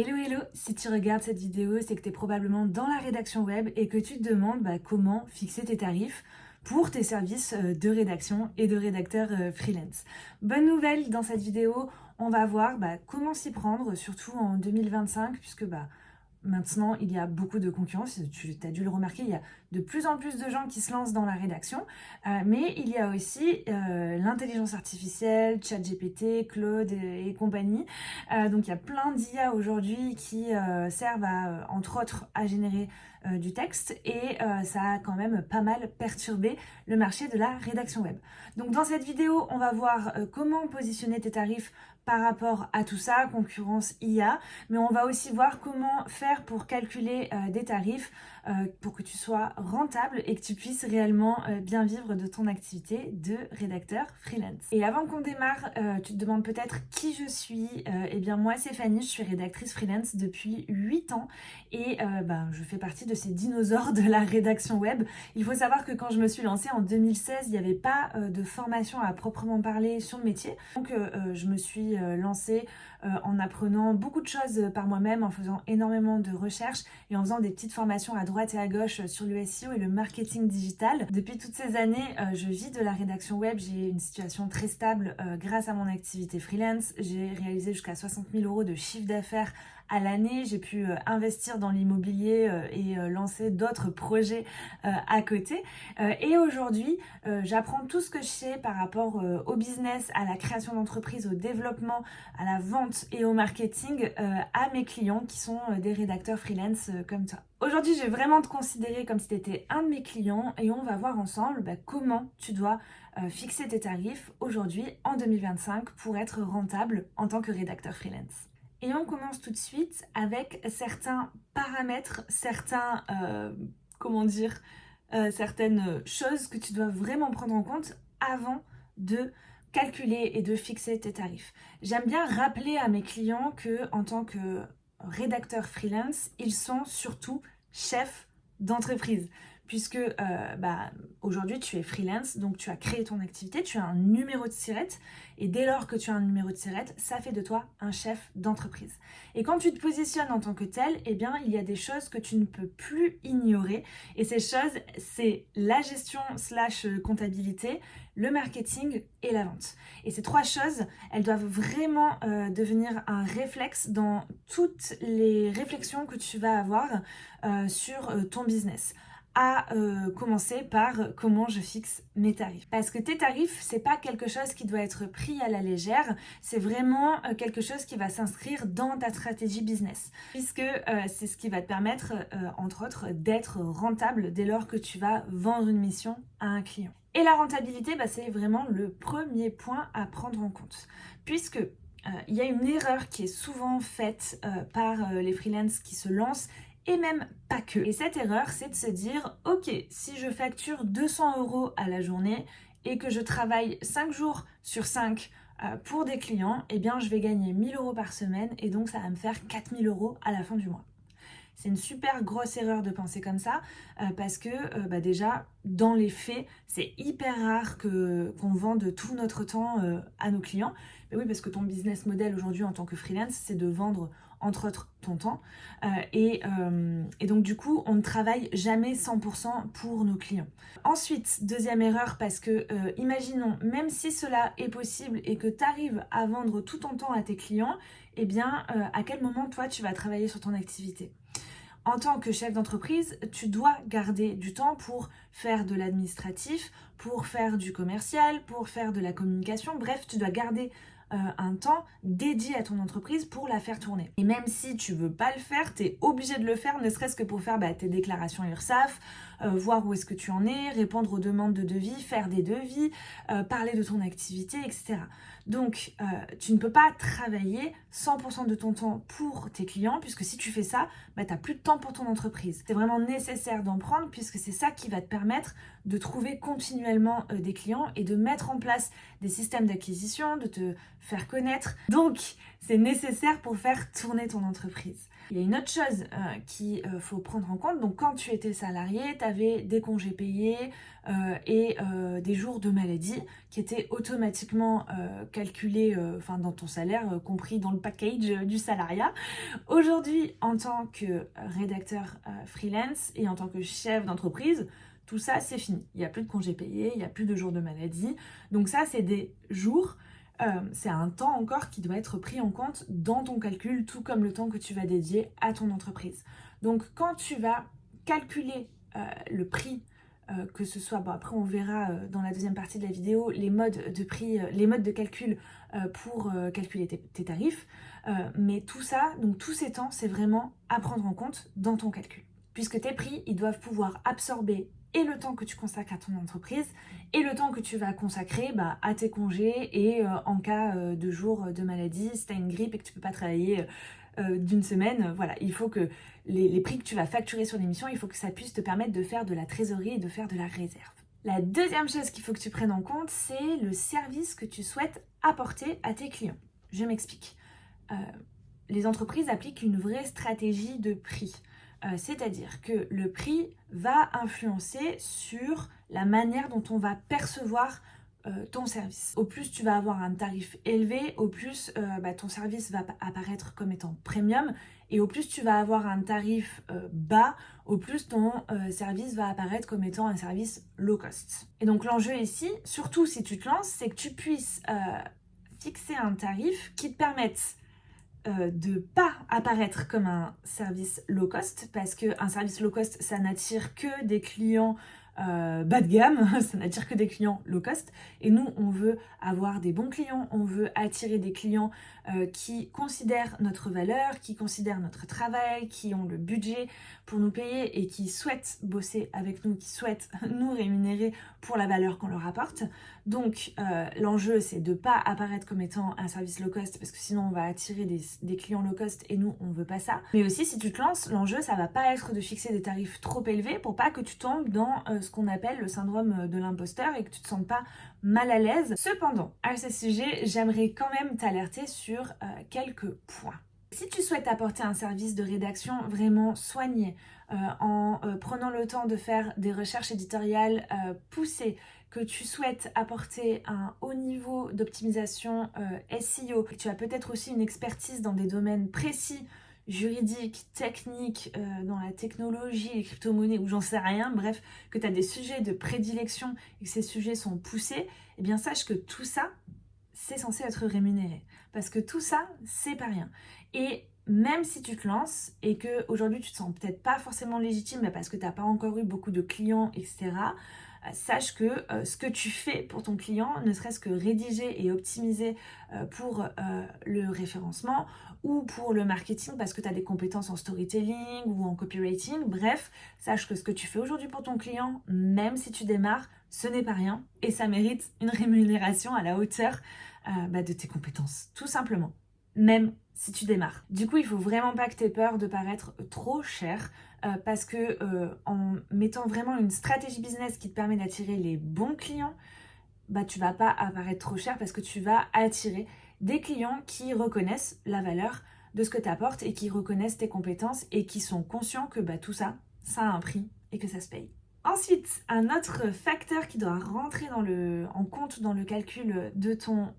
Hello hello, si tu regardes cette vidéo, c'est que tu es probablement dans la rédaction web et que tu te demandes comment fixer tes tarifs pour tes services de rédaction et de rédacteur freelance. Bonne nouvelle, dans cette vidéo, on va voir comment s'y prendre, surtout en 2025, puisque maintenant, il y a beaucoup de concurrence, tu as dû le remarquer, il y a de plus en plus de gens qui se lancent dans la rédaction, mais il y a aussi l'intelligence artificielle, ChatGPT, Claude et compagnie. Donc il y a plein d'IA aujourd'hui qui servent entre autres à générer du texte et ça a quand même pas mal perturbé le marché de la rédaction web. Donc dans cette vidéo, on va voir comment positionner tes tarifs par rapport à tout ça, concurrence IA, mais on va aussi voir comment faire pour calculer des tarifs pour que tu sois rentable et que tu puisses réellement bien vivre de ton activité de rédacteur freelance. Et avant qu'on démarre, tu te demandes peut-être qui je suis. Eh bien moi c'est Fanny, je suis rédactrice freelance depuis 8 ans et je fais partie de ces dinosaures de la rédaction web. Il faut savoir que quand je me suis lancée en 2016, il n'y avait pas de formation à proprement parler sur le métier. Donc je me suis lancée en apprenant beaucoup de choses par moi-même, en faisant énormément de recherches et en faisant des petites formations à droite et à gauche sur le SEO et le marketing digital. Depuis toutes ces années, je vis de la rédaction web, j'ai une situation très stable grâce à mon activité freelance. J'ai réalisé jusqu'à 60 000 € de chiffre d'affaires à l'année, j'ai pu investir dans l'immobilier et lancer d'autres projets à côté. Et aujourd'hui, j'apprends tout ce que je sais par rapport au business, à la création d'entreprise, au développement, à la vente et au marketing à mes clients qui sont des rédacteurs freelance comme toi. Aujourd'hui, je vais vraiment te considérer comme si tu étais un de mes clients et on va voir ensemble comment tu dois fixer tes tarifs aujourd'hui en 2025 pour être rentable en tant que rédacteur freelance. Et on commence tout de suite avec certains paramètres, certaines choses que tu dois vraiment prendre en compte avant de calculer et de fixer tes tarifs. J'aime bien rappeler à mes clients que en tant que rédacteur freelance, ils sont surtout chefs d'entreprise. Puisque aujourd'hui tu es freelance, donc tu as créé ton activité, tu as un numéro de SIRET, et dès lors que tu as un numéro de SIRET, ça fait de toi un chef d'entreprise. Et quand tu te positionnes en tant que tel, eh bien il y a des choses que tu ne peux plus ignorer, et ces choses, c'est la gestion / comptabilité, le marketing et la vente. Et ces trois choses, elles doivent vraiment devenir un réflexe dans toutes les réflexions que tu vas avoir sur ton business. À commencer par comment je fixe mes tarifs. Parce que tes tarifs, c'est pas quelque chose qui doit être pris à la légère, c'est vraiment quelque chose qui va s'inscrire dans ta stratégie business. Puisque c'est ce qui va te permettre, entre autres, d'être rentable dès lors que tu vas vendre une mission à un client. Et la rentabilité, c'est vraiment le premier point à prendre en compte. Puisque il y a une erreur qui est souvent faite par les freelances qui se lancent, et même pas que. Et cette erreur, c'est de se dire, ok, si je facture 200 € à la journée et que je travaille 5 jours sur 5 pour des clients, eh bien je vais gagner 1 000 € par semaine et donc ça va me faire 4 000 € à la fin du mois. C'est une super grosse erreur de penser comme ça parce que déjà, dans les faits, c'est hyper rare qu'on vende tout notre temps à nos clients. Mais oui, parce que ton business model aujourd'hui en tant que freelance, c'est de vendre entre autres ton temps. Et donc du coup, on ne travaille jamais 100% pour nos clients. Ensuite, deuxième erreur, parce que imaginons, même si cela est possible et que tu arrives à vendre tout ton temps à tes clients, eh bien, à quel moment toi, tu vas travailler sur ton activité ? En tant que chef d'entreprise, tu dois garder du temps pour faire de l'administratif, pour faire du commercial, pour faire de la communication. Bref, tu dois garder un temps dédié à ton entreprise pour la faire tourner. Et même si tu veux pas le faire, tu es obligé de le faire, ne serait-ce que pour faire tes déclarations URSSAF, voir où est-ce que tu en es, répondre aux demandes de devis, faire des devis, parler de ton activité, etc. Donc, tu ne peux pas travailler 100% de ton temps pour tes clients, puisque si tu fais ça, tu n'as plus de temps pour ton entreprise. C'est vraiment nécessaire d'en prendre, puisque c'est ça qui va te permettre de trouver continuellement des clients et de mettre en place des systèmes d'acquisition, de te faire connaître. Donc, c'est nécessaire pour faire tourner ton entreprise. Il y a une autre chose qu'il faut prendre en compte. Donc quand tu étais salarié, tu avais des congés payés et des jours de maladie qui étaient automatiquement calculés dans ton salaire, compris dans le package du salariat. Aujourd'hui, en tant que rédacteur freelance et en tant que chef d'entreprise, tout ça, c'est fini. Il n'y a plus de congés payés, il n'y a plus de jours de maladie. Donc ça, c'est des jours, c'est un temps encore qui doit être pris en compte dans ton calcul, tout comme le temps que tu vas dédier à ton entreprise. Donc quand tu vas calculer le prix, que ce soit, après on verra dans la deuxième partie de la vidéo, les modes de prix, les modes de calcul pour calculer tes tarifs, mais tout ça, donc tous ces temps, c'est vraiment à prendre en compte dans ton calcul. Puisque tes prix, ils doivent pouvoir absorber et le temps que tu consacres à ton entreprise et le temps que tu vas consacrer à tes congés et en cas de jour de maladie, si tu as une grippe et que tu ne peux pas travailler d'une semaine, voilà, il faut que les prix que tu vas facturer sur l'émission, il faut que ça puisse te permettre de faire de la trésorerie et de faire de la réserve. La deuxième chose qu'il faut que tu prennes en compte, c'est le service que tu souhaites apporter à tes clients. Je m'explique. Les entreprises appliquent une vraie stratégie de prix. C'est-à-dire que le prix va influencer sur la manière dont on va percevoir ton service. Au plus tu vas avoir un tarif élevé, au plus ton service va apparaître comme étant premium, et au plus tu vas avoir un tarif bas, au plus ton service va apparaître comme étant un service low cost. Et donc l'enjeu ici, surtout si tu te lances, c'est que tu puisses fixer un tarif qui te permette de ne pas apparaître comme un service low cost, parce qu'un service low cost, ça n'attire que des clients bas de gamme, ça n'attire que des clients low cost, et nous on veut avoir des bons clients, on veut attirer des clients qui considèrent notre valeur, qui considèrent notre travail, qui ont le budget pour nous payer et qui souhaitent bosser avec nous, qui souhaitent nous rémunérer pour la valeur qu'on leur apporte. Donc l'enjeu, c'est de ne pas apparaître comme étant un service low cost, parce que sinon on va attirer des clients low cost et nous on veut pas ça. Mais aussi, si tu te lances, l'enjeu, ça va pas être de fixer des tarifs trop élevés pour pas que tu tombes dans ce qu'on appelle le syndrome de l'imposteur et que tu te sentes pas mal à l'aise. Cependant, à ce sujet, j'aimerais quand même t'alerter sur quelques points. Si tu souhaites apporter un service de rédaction vraiment soigné, en prenant le temps de faire des recherches éditoriales poussées, que tu souhaites apporter un haut niveau d'optimisation SEO, que tu as peut-être aussi une expertise dans des domaines précis, juridiques, techniques, dans la technologie, les crypto-monnaies ou j'en sais rien, bref, que tu as des sujets de prédilection et que ces sujets sont poussés, eh bien sache que tout ça, c'est censé être rémunéré. Parce que tout ça, c'est pas rien. Et même si tu te lances et que aujourd'hui tu te sens peut-être pas forcément légitime parce que tu n'as pas encore eu beaucoup de clients, etc., sache que ce que tu fais pour ton client, ne serait-ce que rédiger et optimiser pour le référencement ou pour le marketing parce que tu as des compétences en storytelling ou en copywriting, bref, sache que ce que tu fais aujourd'hui pour ton client, même si tu démarres, ce n'est pas rien et ça mérite une rémunération à la hauteur de tes compétences, tout simplement, même si tu démarres. Du coup, il faut vraiment pas que tu aies peur de paraître trop cher parce que en mettant vraiment une stratégie business qui te permet d'attirer les bons clients, tu vas pas apparaître trop cher parce que tu vas attirer des clients qui reconnaissent la valeur de ce que tu apportes et qui reconnaissent tes compétences et qui sont conscients que tout ça, ça a un prix et que ça se paye. Ensuite, un autre facteur qui doit rentrer en compte dans le calcul de ton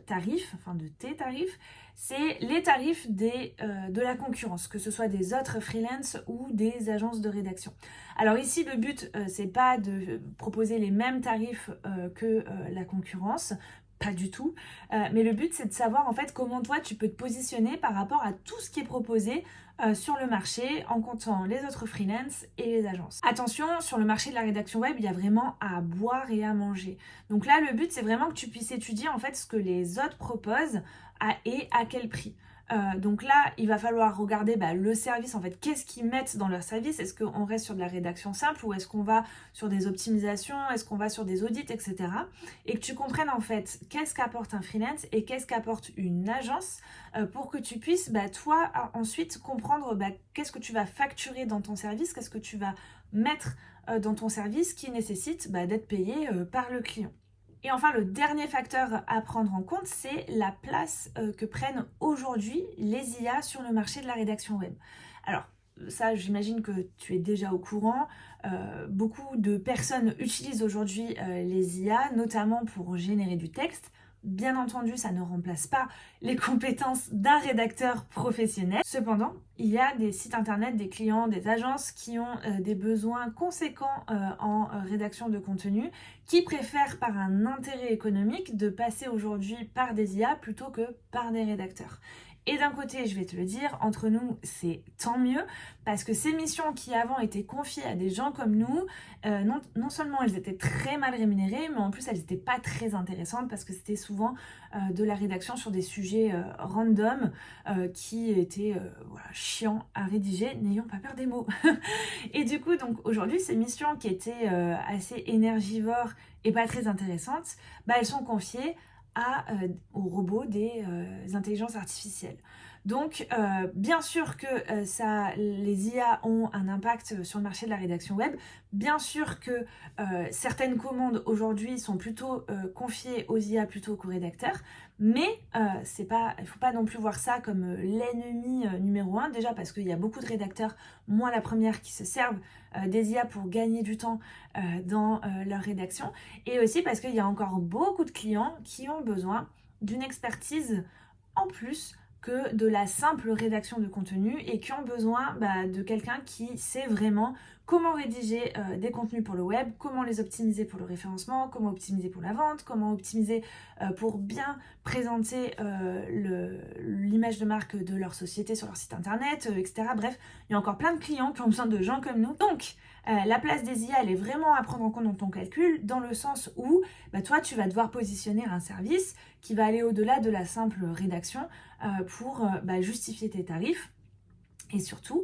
tarif, enfin de tes tarifs, c'est les tarifs de la concurrence, que ce soit des autres freelances ou des agences de rédaction. Alors ici, le but, c'est pas de proposer les mêmes tarifs que la concurrence, pas du tout, mais le but c'est de savoir en fait comment toi tu peux te positionner par rapport à tout ce qui est proposé sur le marché en comptant les autres freelances et les agences. Attention, sur le marché de la rédaction web, il y a vraiment à boire et à manger. Donc là, le but c'est vraiment que tu puisses étudier en fait ce que les autres proposent et à quel prix. Donc là, il va falloir regarder le service, en fait, qu'est-ce qu'ils mettent dans leur service. Est-ce qu'on reste sur de la rédaction simple ou est-ce qu'on va sur des optimisations, est-ce qu'on va sur des audits, etc. Et que tu comprennes en fait qu'est-ce qu'apporte un freelance et qu'est-ce qu'apporte une agence pour que tu puisses, toi, ensuite comprendre qu'est-ce que tu vas facturer dans ton service, qu'est-ce que tu vas mettre dans ton service qui nécessite d'être payé par le client. Et enfin, le dernier facteur à prendre en compte, c'est la place que prennent aujourd'hui les IA sur le marché de la rédaction web. Alors, ça, j'imagine que tu es déjà au courant. Beaucoup de personnes utilisent aujourd'hui les IA, notamment pour générer du texte. Bien entendu, ça ne remplace pas les compétences d'un rédacteur professionnel. Cependant, il y a des sites internet, des clients, des agences qui ont des besoins conséquents en rédaction de contenu, qui préfèrent par un intérêt économique de passer aujourd'hui par des IA plutôt que par des rédacteurs. Et d'un côté, je vais te le dire, entre nous, c'est tant mieux, parce que ces missions qui avant étaient confiées à des gens comme nous, non seulement elles étaient très mal rémunérées, mais en plus elles n'étaient pas très intéressantes, parce que c'était souvent de la rédaction sur des sujets random, qui étaient chiants à rédiger, n'ayons pas peur des mots. Et du coup, donc aujourd'hui, ces missions qui étaient assez énergivores et pas très intéressantes, elles sont confiées aux robots des intelligences artificielles. Donc, bien sûr que les IA ont un impact sur le marché de la rédaction web. Bien sûr que certaines commandes aujourd'hui sont plutôt confiées aux IA plutôt qu'aux rédacteurs. Mais il ne faut pas non plus voir ça comme l'ennemi numéro un. Déjà parce qu'il y a beaucoup de rédacteurs, moi la première, qui se servent des IA pour gagner du temps dans leur rédaction. Et aussi parce qu'il y a encore beaucoup de clients qui ont besoin d'une expertise en plus que de la simple rédaction de contenu et qui ont besoin de quelqu'un qui sait vraiment comment rédiger des contenus pour le web, comment les optimiser pour le référencement, comment optimiser pour la vente, comment optimiser pour bien présenter l'image de marque de leur société sur leur site internet, etc. Bref, il y a encore plein de clients qui ont besoin de gens comme nous. Donc, la place des IA, elle est vraiment à prendre en compte dans ton calcul, dans le sens où toi, tu vas devoir positionner un service qui va aller au-delà de la simple rédaction pour justifier tes tarifs et surtout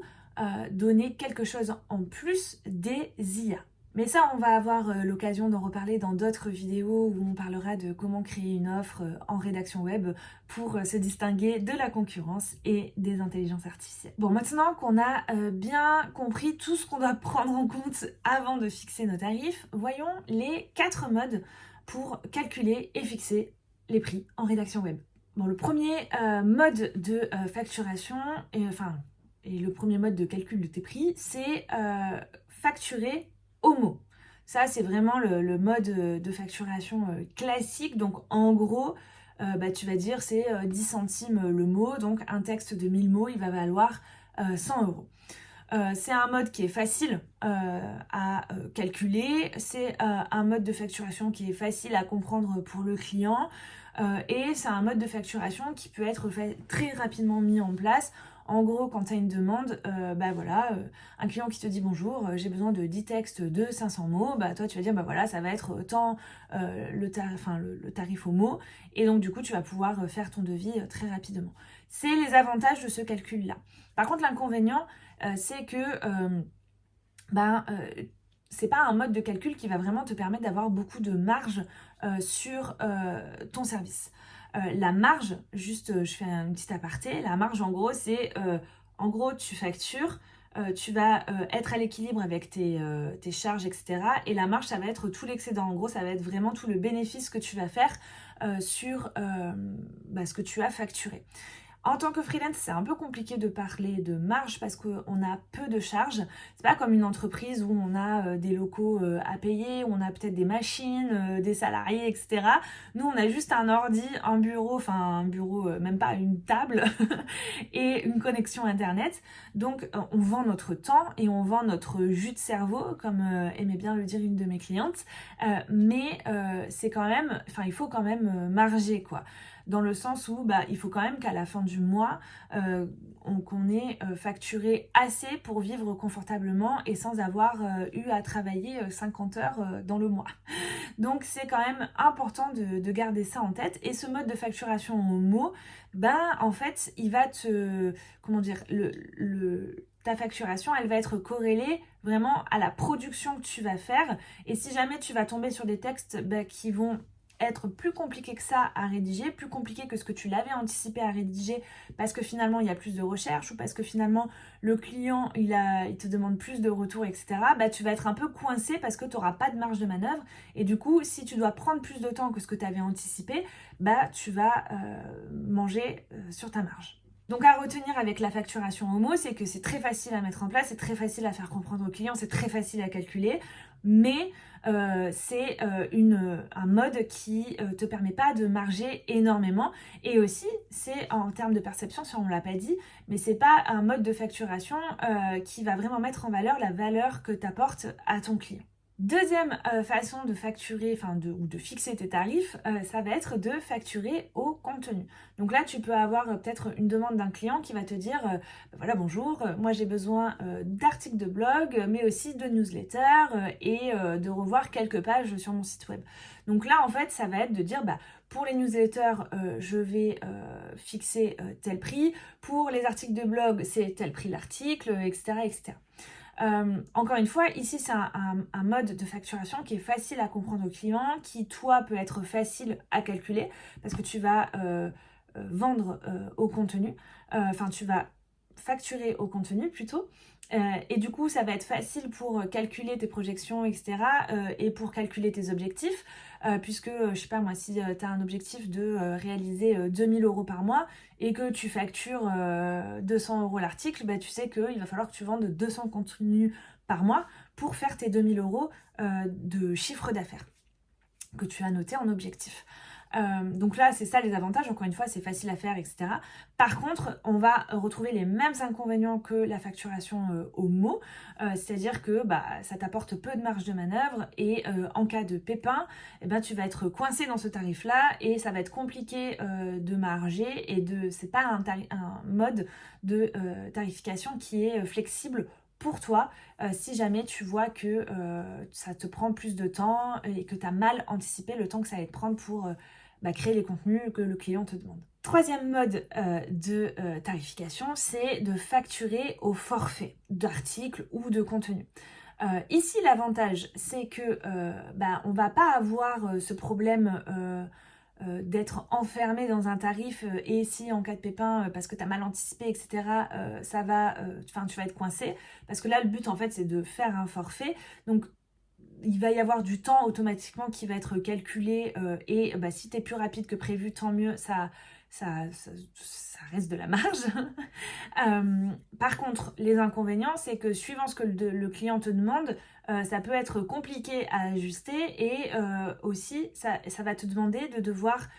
donner quelque chose en plus des IA. Mais ça, on va avoir l'occasion d'en reparler dans d'autres vidéos où on parlera de comment créer une offre en rédaction web pour se distinguer de la concurrence et des intelligences artificielles. Bon, maintenant qu'on a bien compris tout ce qu'on doit prendre en compte avant de fixer nos tarifs, voyons les 4 modes pour calculer et fixer les prix en rédaction web. Bon, le premier mode de facturation, et le premier mode de calcul de tes prix, c'est facturer au mot. Ça, c'est vraiment le mode de facturation classique. Donc, en gros, tu vas dire c'est 10 centimes le mot. Donc, un texte de 1000 mots, il va valoir 100 euros. C'est un mode qui est facile à calculer. C'est un mode de facturation qui est facile à comprendre pour le client. Et c'est un mode de facturation qui peut être très rapidement mis en place. En gros, quand tu as une demande, un client qui te dit bonjour, j'ai besoin de 10 textes de 500 mots, toi tu vas dire ça va être tant le tarif au mot, et donc du coup tu vas pouvoir faire ton devis très rapidement. C'est les avantages de ce calcul-là. Par contre, l'inconvénient, c'est que c'est pas un mode de calcul qui va vraiment te permettre d'avoir beaucoup de marge sur ton service. La marge, juste je fais une petite aparté, la marge en gros c'est, en gros tu factures, tu vas être à l'équilibre avec tes charges, etc. Et la marge, ça va être tout l'excédent. En gros, ça va être vraiment tout le bénéfice que tu vas faire sur ce que tu as facturé. En tant que freelance, c'est un peu compliqué de parler de marge parce qu'on a peu de charges. C'est pas comme une entreprise où on a des locaux à payer, où on a peut-être des machines, des salariés, etc. Nous, on a juste un ordi, un bureau, même pas une table et une connexion internet. Donc, on vend notre temps et on vend notre jus de cerveau, comme aimait bien le dire une de mes clientes. Mais c'est quand même, il faut quand même marger, quoi. Dans le sens où il faut quand même qu'à la fin du mois, qu'on ait facturé assez pour vivre confortablement et sans avoir eu à travailler 50 heures dans le mois. Donc c'est quand même important de garder ça en tête. Et ce mode de facturation au mot, en fait, il va te... Comment dire ta facturation, elle va être corrélée vraiment à la production que tu vas faire. Et si jamais tu vas tomber sur des textes qui vont être plus compliqué que ça à rédiger, plus compliqué que ce que tu l'avais anticipé à rédiger parce que finalement il y a plus de recherche ou parce que finalement le client il te demande plus de retours, etc. Bah, tu vas être un peu coincé parce que tu n'auras pas de marge de manœuvre et du coup si tu dois prendre plus de temps que ce que tu avais anticipé, bah, tu vas manger sur ta marge. Donc à retenir avec la facturation Homo, c'est que c'est très facile à mettre en place, c'est très facile à faire comprendre aux clients, c'est très facile à calculer, mais c'est un mode qui te permet pas de marger énormément. Et aussi, c'est en termes de perception, si on ne l'a pas dit, mais c'est pas un mode de facturation qui va vraiment mettre en valeur la valeur que tu apportes à ton client. Deuxième façon de facturer, ou de fixer tes tarifs, ça va être de facturer au contenu. Donc là, tu peux avoir peut-être une demande d'un client qui va te dire voilà, bonjour, moi j'ai besoin d'articles de blog, mais aussi de newsletters et de revoir quelques pages sur mon site web. Donc là, en fait, ça va être de dire pour les newsletters, je vais fixer tel prix, pour les articles de blog, c'est tel prix l'article, etc., etc. Encore une fois, ici c'est un mode de facturation qui est facile à comprendre au client, qui toi peut être facile à calculer parce que tu vas vendre au contenu, tu vas facturer au contenu plutôt. Et du coup, ça va être facile pour calculer tes projections, etc. Et pour calculer tes objectifs, puisque, je sais pas moi, si tu as un objectif de réaliser 2000 € par mois et que tu factures 200 € l'article, bah, tu sais qu'il va falloir que tu vendes 200 contenus par mois pour faire tes 2000 € de chiffre d'affaires que tu as noté en objectif. Donc là, c'est ça les avantages, encore une fois, c'est facile à faire, etc. Par contre, on va retrouver les mêmes inconvénients que la facturation au mot, c'est-à-dire que ça t'apporte peu de marge de manœuvre et en cas de pépin, tu vas être coincé dans ce tarif-là et ça va être compliqué de marger et c'est pas un mode de tarification qui est flexible pour toi, si jamais tu vois que ça te prend plus de temps et que tu as mal anticipé le temps que ça allait te prendre pour créer les contenus que le client te demande. Troisième mode de tarification, c'est de facturer au forfait d'articles ou de contenu. Ici, l'avantage, c'est que on va pas avoir ce problème d'être enfermé dans un tarif et si en cas de pépin parce que tu as mal anticipé, etc., tu vas être coincé parce que là le but en fait c'est de faire un forfait, donc il va y avoir du temps automatiquement qui va être calculé et si tu es plus rapide que prévu, tant mieux, ça reste de la marge. Par contre, les inconvénients, c'est que suivant ce que le client te demande, ça peut être compliqué à ajuster et aussi, ça va te demander de devoir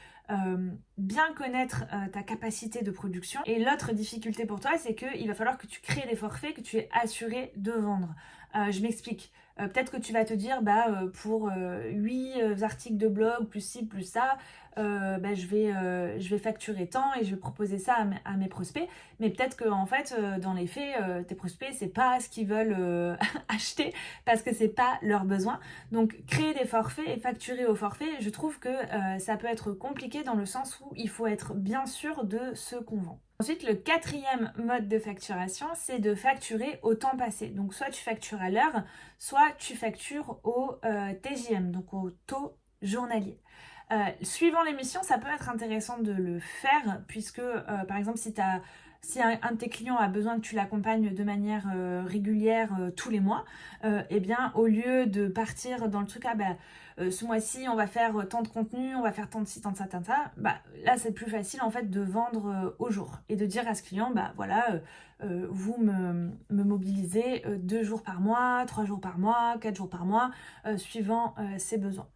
bien connaître ta capacité de production. Et l'autre difficulté pour toi, c'est qu'il va falloir que tu crées des forfaits que tu es assuré de vendre. Je m'explique. Peut-être que tu vas te dire, pour 8 articles de blog, plus ci, plus ça, je vais facturer tant et je vais proposer ça à mes prospects. Mais peut-être que en fait, dans les faits, tes prospects, c'est pas ce qu'ils veulent acheter parce que c'est pas leur besoin. Donc, créer des forfaits et facturer au forfait, je trouve que ça peut être compliqué dans le sens où il faut être bien sûr de ce qu'on vend. Ensuite, le quatrième mode de facturation, c'est de facturer au temps passé. Donc, soit tu factures à l'heure, soit tu factures au TJM, donc au taux journalier. Suivant l'émission, ça peut être intéressant de le faire, puisque, par exemple, si un de tes clients a besoin que tu l'accompagnes de manière régulière tous les mois, au lieu de partir dans le truc, ce mois-ci, on va faire tant de contenu, on va faire tant de ci, tant de ça, tant de ça, là, c'est plus facile, en fait, de vendre au jour et de dire à ce client, vous me mobilisez 2 jours par mois, 3 jours par mois, 4 jours par mois, suivant ses besoins.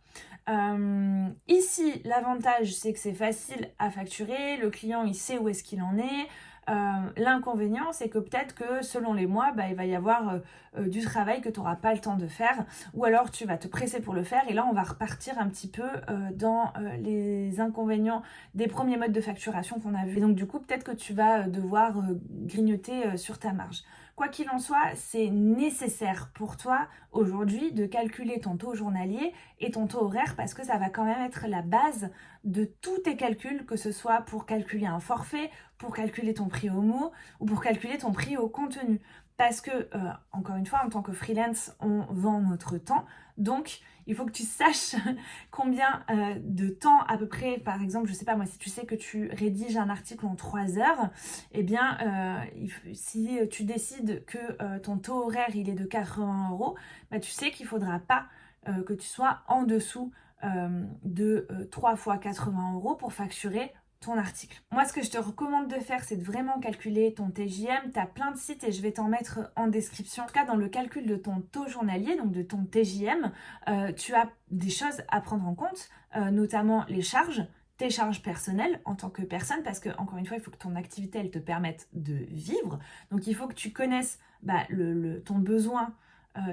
Ici, l'avantage, c'est que c'est facile à facturer, le client, il sait où est-ce qu'il en est. L'inconvénient, c'est que peut-être que selon les mois, il va y avoir du travail que tu n'auras pas le temps de faire, ou alors tu vas te presser pour le faire, et là, on va repartir un petit peu dans les inconvénients des premiers modes de facturation qu'on a vus. Et donc, du coup, peut-être que tu vas devoir grignoter sur ta marge. Quoi qu'il en soit, c'est nécessaire pour toi aujourd'hui de calculer ton taux journalier et ton taux horaire parce que ça va quand même être la base de tous tes calculs, que ce soit pour calculer un forfait, pour calculer ton prix au mot ou pour calculer ton prix au contenu. Parce que, encore une fois, en tant que freelance, on vend notre temps. Donc, il faut que tu saches combien de temps à peu près, par exemple, je sais pas moi, si tu sais que tu rédiges un article en 3 heures, eh bien, si tu décides que ton taux horaire il est de 80 euros, bah, tu sais qu'il faudra pas que tu sois en dessous de 3 fois 80 euros pour facturer ton article. Moi, ce que je te recommande de faire, c'est de vraiment calculer ton TJM. Tu as plein de sites et je vais t'en mettre en description. En tout cas, dans le calcul de ton taux journalier, donc de ton TJM, tu as des choses à prendre en compte, notamment les charges, tes charges personnelles en tant que personne, parce que, encore une fois, il faut que ton activité, elle te permette de vivre. Donc, il faut que tu connaisses ton besoin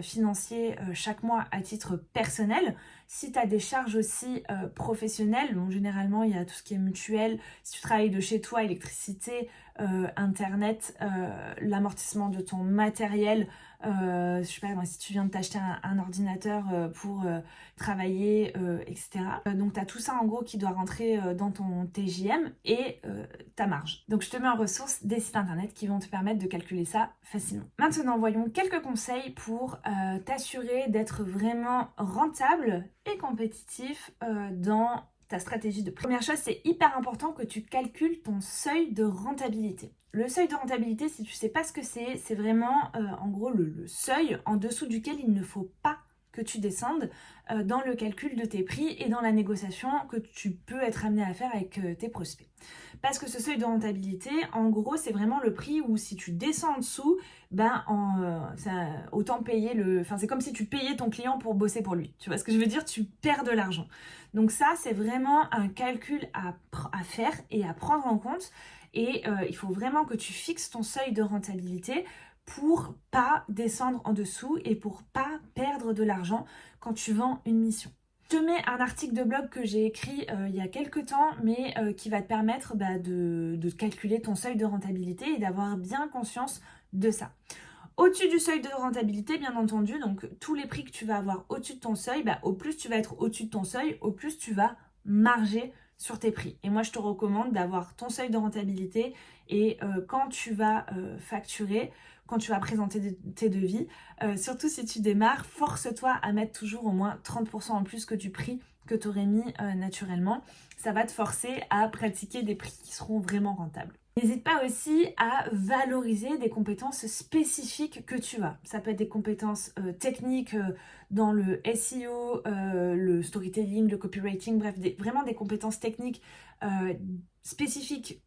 financier chaque mois à titre personnel. Si tu as des charges aussi professionnelles, bon, généralement il y a tout ce qui est mutuel, si tu travailles de chez toi, électricité, internet, l'amortissement de ton matériel, je sais pas, si tu viens de t'acheter un ordinateur pour travailler, etc. Donc tu as tout ça en gros qui doit rentrer dans ton TJM et ta marge. Donc je te mets en ressource des sites internet qui vont te permettre de calculer ça facilement. Maintenant, voyons quelques conseils pour t'assurer d'être vraiment rentable et compétitif dans ta stratégie de prix. Première chose, c'est hyper important que tu calcules ton seuil de rentabilité. Le seuil de rentabilité, si tu sais pas ce que c'est vraiment en gros le seuil en dessous duquel il ne faut pas que tu descendes dans le calcul de tes prix et dans la négociation que tu peux être amené à faire avec tes prospects. Parce que ce seuil de rentabilité, en gros, c'est vraiment le prix où si tu descends en dessous, autant payer le... Enfin, c'est comme si tu payais ton client pour bosser pour lui. Tu vois ce que je veux dire? Tu perds de l'argent. Donc ça, c'est vraiment un calcul à faire et à prendre en compte. Et il faut vraiment que tu fixes ton seuil de rentabilité pour pas descendre en dessous et pour pas perdre de l'argent quand tu vends une mission. Je te mets un article de blog que j'ai écrit il y a quelques temps, mais qui va te permettre de calculer ton seuil de rentabilité et d'avoir bien conscience de ça. Au-dessus du seuil de rentabilité, bien entendu, donc tous les prix que tu vas avoir au-dessus de ton seuil, au plus tu vas être au-dessus de ton seuil, au plus tu vas marger sur tes prix. Et moi, je te recommande d'avoir ton seuil de rentabilité et quand tu vas facturer, quand tu vas présenter tes devis, surtout si tu démarres, force-toi à mettre toujours au moins 30% en plus que du prix que tu aurais mis naturellement. Ça va te forcer à pratiquer des prix qui seront vraiment rentables. N'hésite pas aussi à valoriser des compétences spécifiques que tu as. Ça peut être des compétences techniques dans le SEO, le storytelling, le copywriting, bref, vraiment des compétences techniques spécifiques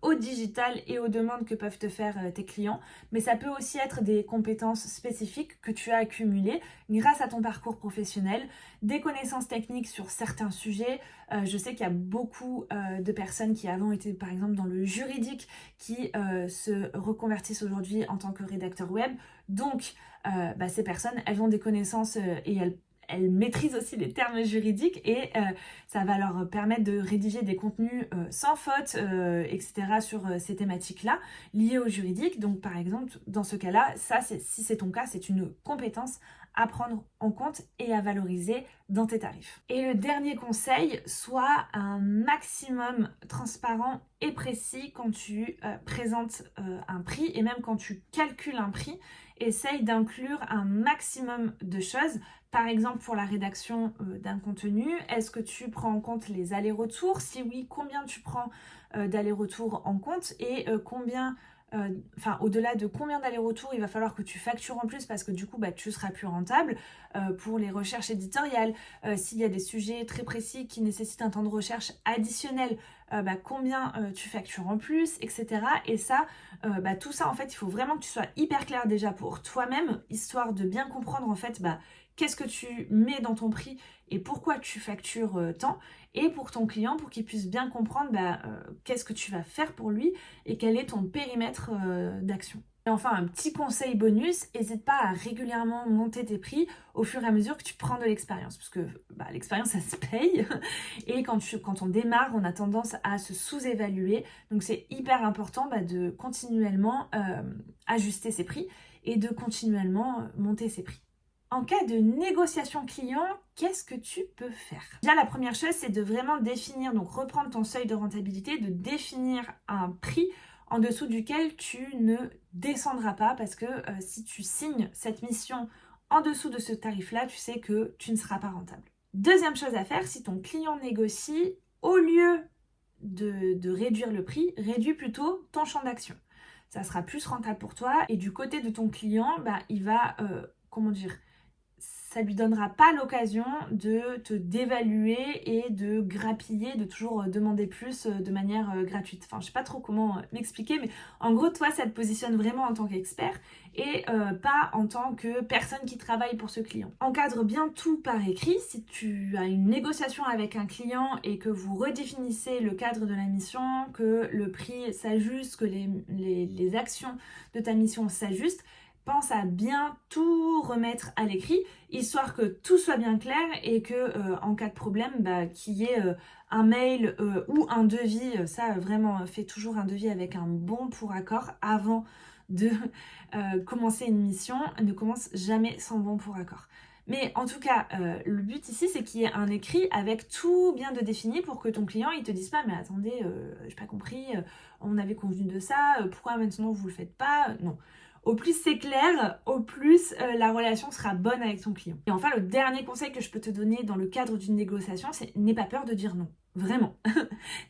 au digital et aux demandes que peuvent te faire tes clients. Mais ça peut aussi être des compétences spécifiques que tu as accumulées grâce à ton parcours professionnel, des connaissances techniques sur certains sujets. Je sais qu'il y a beaucoup de personnes qui avant étaient par exemple dans le juridique qui se reconvertissent aujourd'hui en tant que rédacteur web. Donc ces personnes, elles ont des connaissances et elles maîtrisent aussi les termes juridiques et ça va leur permettre de rédiger des contenus sans faute, etc. sur ces thématiques-là liées au juridique. Donc par exemple, dans ce cas-là, si c'est ton cas, c'est une compétence à prendre en compte et à valoriser dans tes tarifs. Et le dernier conseil, sois un maximum transparent et précis quand tu présentes un prix et même quand tu calcules un prix. Essaye d'inclure un maximum de choses. Par exemple, pour la rédaction d'un contenu, est-ce que tu prends en compte les allers-retours? Si oui, combien tu prends d'allers-retours en compte et au-delà de combien d'allers-retours il va falloir que tu factures en plus parce que du coup tu seras plus rentable pour les recherches éditoriales, s'il y a des sujets très précis qui nécessitent un temps de recherche additionnel, combien tu factures en plus, etc. Et ça, tout ça en fait il faut vraiment que tu sois hyper clair déjà pour toi-même, histoire de bien comprendre en fait qu'est-ce que tu mets dans ton prix et pourquoi tu factures tant, et pour ton client pour qu'il puisse bien comprendre qu'est-ce que tu vas faire pour lui et quel est ton périmètre d'action. Et enfin, un petit conseil bonus, n'hésite pas à régulièrement monter tes prix au fur et à mesure que tu prends de l'expérience, parce que l'expérience, ça se paye, et quand on démarre, on a tendance à se sous-évaluer, donc c'est hyper important de continuellement ajuster ses prix et de continuellement monter ses prix. En cas de négociation client, qu'est-ce que tu peux faire? Déjà, la première chose, c'est de vraiment définir, donc reprendre ton seuil de rentabilité, de définir un prix en dessous duquel tu ne descendras pas, parce que si tu signes cette mission en dessous de ce tarif-là, tu sais que tu ne seras pas rentable. Deuxième chose à faire, si ton client négocie, au lieu de réduire le prix, réduis plutôt ton champ d'action. Ça sera plus rentable pour toi et du côté de ton client, il va, ça lui donnera pas l'occasion de te dévaluer et de grappiller, de toujours demander plus de manière gratuite. Enfin, je sais pas trop comment m'expliquer, mais en gros, toi, ça te positionne vraiment en tant qu'expert et pas en tant que personne qui travaille pour ce client. Encadre bien tout par écrit. Si tu as une négociation avec un client et que vous redéfinissez le cadre de la mission, que le prix s'ajuste, que les actions de ta mission s'ajustent, pense à bien tout remettre à l'écrit, histoire que tout soit bien clair et que en cas de problème, qu'il y ait un mail ou un devis. Ça, vraiment, fais toujours un devis avec un bon pour accord avant de commencer une mission. Ne commence jamais sans bon pour accord. Mais en tout cas, le but ici, c'est qu'il y ait un écrit avec tout bien de défini pour que ton client, il te dise pas, mais attendez, j'ai pas compris, on avait convenu de ça, pourquoi maintenant vous le faites pas? Non. Au plus c'est clair, au plus la relation sera bonne avec ton client. Et enfin, le dernier conseil que je peux te donner dans le cadre d'une négociation, c'est n'aie pas peur de dire non. Vraiment.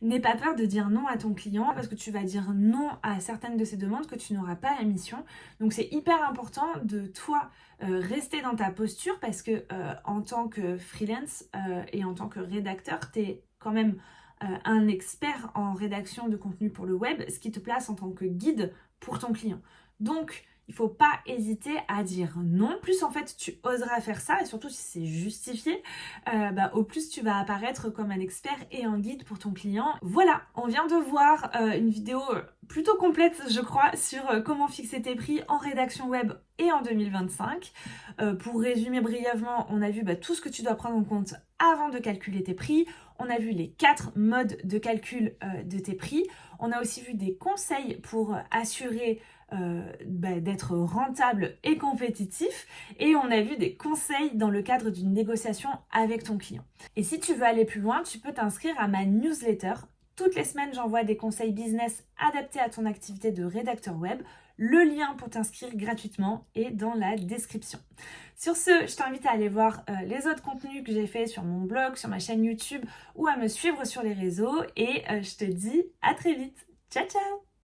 N'aie pas peur de dire non à ton client parce que tu vas dire non à certaines de ses demandes que tu n'auras pas la mission. Donc c'est hyper important de toi rester dans ta posture parce que en tant que freelance et en tant que rédacteur, tu es quand même un expert en rédaction de contenu pour le web, ce qui te place en tant que guide pour ton client. Donc, il ne faut pas hésiter à dire non. Plus en fait tu oseras faire ça, et surtout si c'est justifié, au plus tu vas apparaître comme un expert et un guide pour ton client. Voilà, on vient de voir une vidéo plutôt complète, je crois, sur comment fixer tes prix en rédaction web et en 2025. Pour résumer brièvement, on a vu tout ce que tu dois prendre en compte avant de calculer tes prix. On a vu les 4 modes de calcul de tes prix. On a aussi vu des conseils pour assurer d'être rentable et compétitif. Et on a vu des conseils dans le cadre d'une négociation avec ton client. Et si tu veux aller plus loin, tu peux t'inscrire à ma newsletter. Toutes les semaines, j'envoie des conseils business adaptés à ton activité de rédacteur web. Le lien pour t'inscrire gratuitement est dans la description. Sur ce, je t'invite à aller voir les autres contenus que j'ai fait sur mon blog, sur ma chaîne YouTube ou à me suivre sur les réseaux. Et je te dis à très vite. Ciao, ciao!